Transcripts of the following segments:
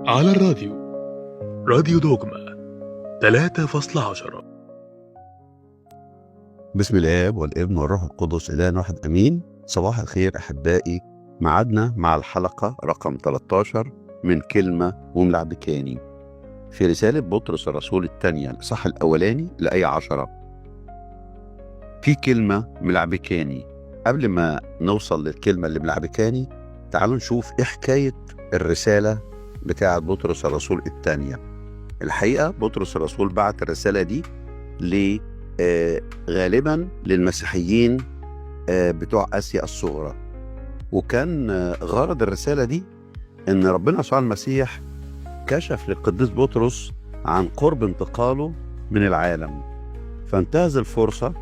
على الراديو، راديو دوجما 3.10. بسم الآب والابن والروح القدس إله واحد أمين. صباح الخير أحبائي، معادنا مع الحلقة رقم 13 من كلمة وملعبكاني في رسالة بطرس الرسول الثانية الإصحاح الأولاني لآية 10. في كلمة ملعبكاني. قبل ما نوصل للكلمة اللي ملعبكاني، تعالوا نشوف إيه حكاية الرسالة بتاعة بطرس الرسول الثانية. الحقيقة بطرس الرسول بعت الرسالة دي غالبا للمسيحيين بتوع آسيا الصغرى، وكان غرض الرسالة دي ان ربنا يسوع المسيح كشف للقديس بطرس عن قرب انتقاله من العالم، فانتهز الفرصة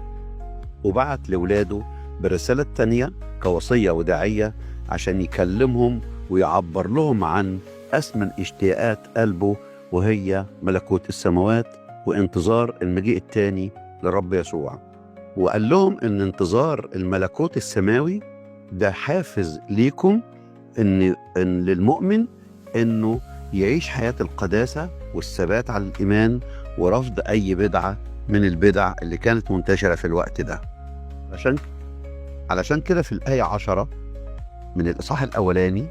وبعت لولاده بالرسالة الثانية كوصية وداعية عشان يكلمهم ويعبر لهم عن أثمن اشتياقات قلبه، وهي ملكوت السماوات وانتظار المجيء الثاني لرب يسوع. وقال لهم ان انتظار الملكوت السماوي ده حافز ليكم ان للمؤمن انه يعيش حياة القداسة والثبات على الايمان ورفض اي بدعة من البدع اللي كانت منتشرة في الوقت ده. علشان كده في الآية 10 من الإصحاح الأولاني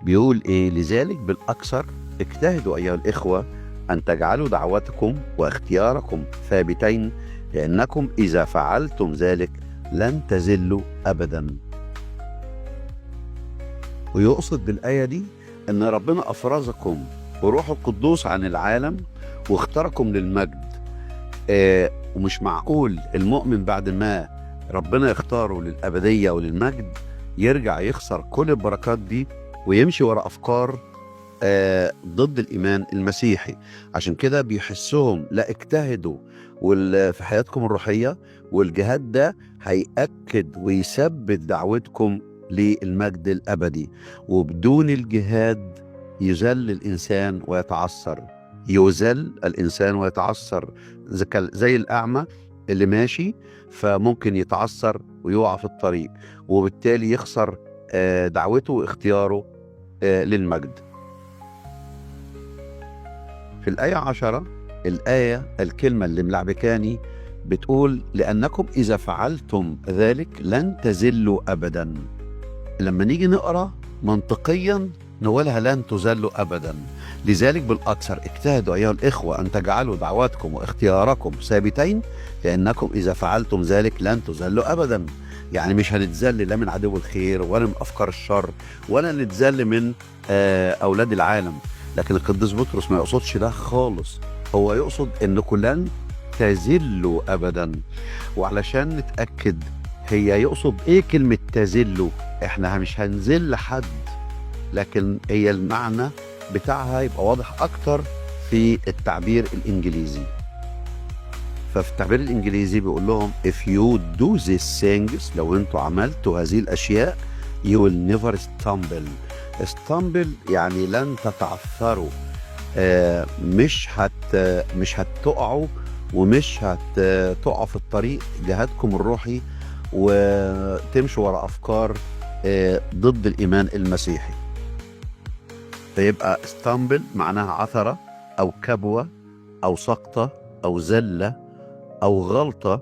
بيقول ايه؟ لذلك بالاكثر اجتهدوا ايها الاخوة ان تجعلوا دعوتكم واختياركم ثابتين، لانكم اذا فعلتم ذلك لن تزلوا ابدا. ويقصد بالايه دي ان ربنا افرزكم بروح القدوس عن العالم واختاركم للمجد. ومش معقول المؤمن بعد ما ربنا يختاره للابديه وللمجد يرجع يخسر كل البركات دي ويمشي وراء أفكار ضد الإيمان المسيحي. عشان كده بيحسهم لا اجتهدوا في حياتكم الروحية، والجهاد ده هيأكد ويثبت دعوتكم للمجد الأبدي. وبدون الجهاد يذل الإنسان ويتعثر، يذل الإنسان ويتعثر زي الأعمى اللي ماشي فممكن يتعثر ويقع في الطريق، وبالتالي يخسر دعوته واختياره للمجد. في الآية 10 الكلمة اللي ملعبكاني بتقول لأنكم إذا فعلتم ذلك لن تزلوا أبدا. لما نيجي نقرأ منطقيا نقولها لن تزلوا أبدا. لذلك بالأكثر اجتهدوا أيها الإخوة أن تجعلوا دعواتكم واختياركم ثابتين، لأنكم إذا فعلتم ذلك لن تزلوا أبدا. يعني مش هنتذل لا من عدو الخير ولا من أفكار الشر ولا نتذل من أولاد العالم. لكن القديس بطرس ما يقصدش ده خالص، هو يقصد أنكم لن تزلوا أبدا. وعلشان نتأكد هي يقصد إيه كلمة تزلوا، إحنا مش هنزل حد، لكن هي المعنى بتاعها يبقى واضح أكتر في التعبير الإنجليزي. ففي التعبير الإنجليزي بيقول لهم if you do these things، لو انتوا عملتوا هذه الأشياء you will never stumble يعني لن تتعثروا. مش هتقعوا ومش هتقعوا في الطريق جهادكم الروحي وتمشوا وراء أفكار ضد الإيمان المسيحي. فيبقى stumble معناها عثرة أو كبوة أو سقطة أو زلة أو غلطة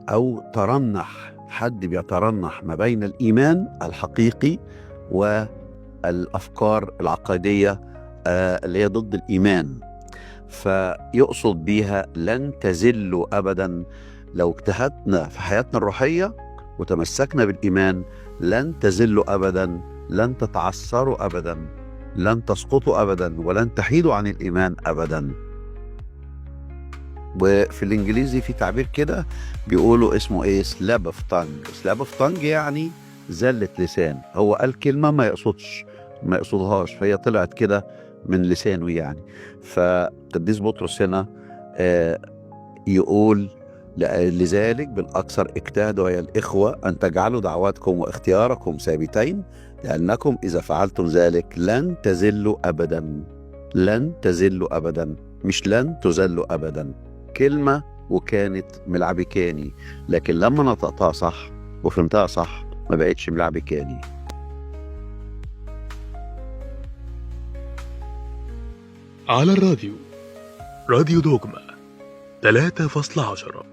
أو ترنح. حد بيترنح ما بين الإيمان الحقيقي والأفكار العقدية اللي هي ضد الإيمان. فيقصد بيها لن تزلوا أبدا. لو اجتهدنا في حياتنا الروحية وتمسكنا بالإيمان لن تزلوا أبدا، لن تتعثروا أبدا، لن تسقطوا أبدا، ولن تحيدوا عن الإيمان أبدا. وفي الإنجليزي في تعبير كده بيقولوا اسمه إيه؟ slap of tongue يعني زلة لسان. هو قال كلمة ما يقصدهاش فهي طلعت كده من لسانه يعني. فقديس بطرس هنا يقول لذلك بالأكثر اجتهدوا يا الإخوة أن تجعلوا دعواتكم واختياركم ثابتين، لأنكم إذا فعلتم ذلك لن تزلوا أبدا. لن تزلوا أبدا، مش لن تزلوا أبدا. كلمة وكانت ملعبكاني، لكن لما نطقتها صح وفهمتها صح ما بقتش ملعبكاني. على الراديو، راديو دوغما 3.10.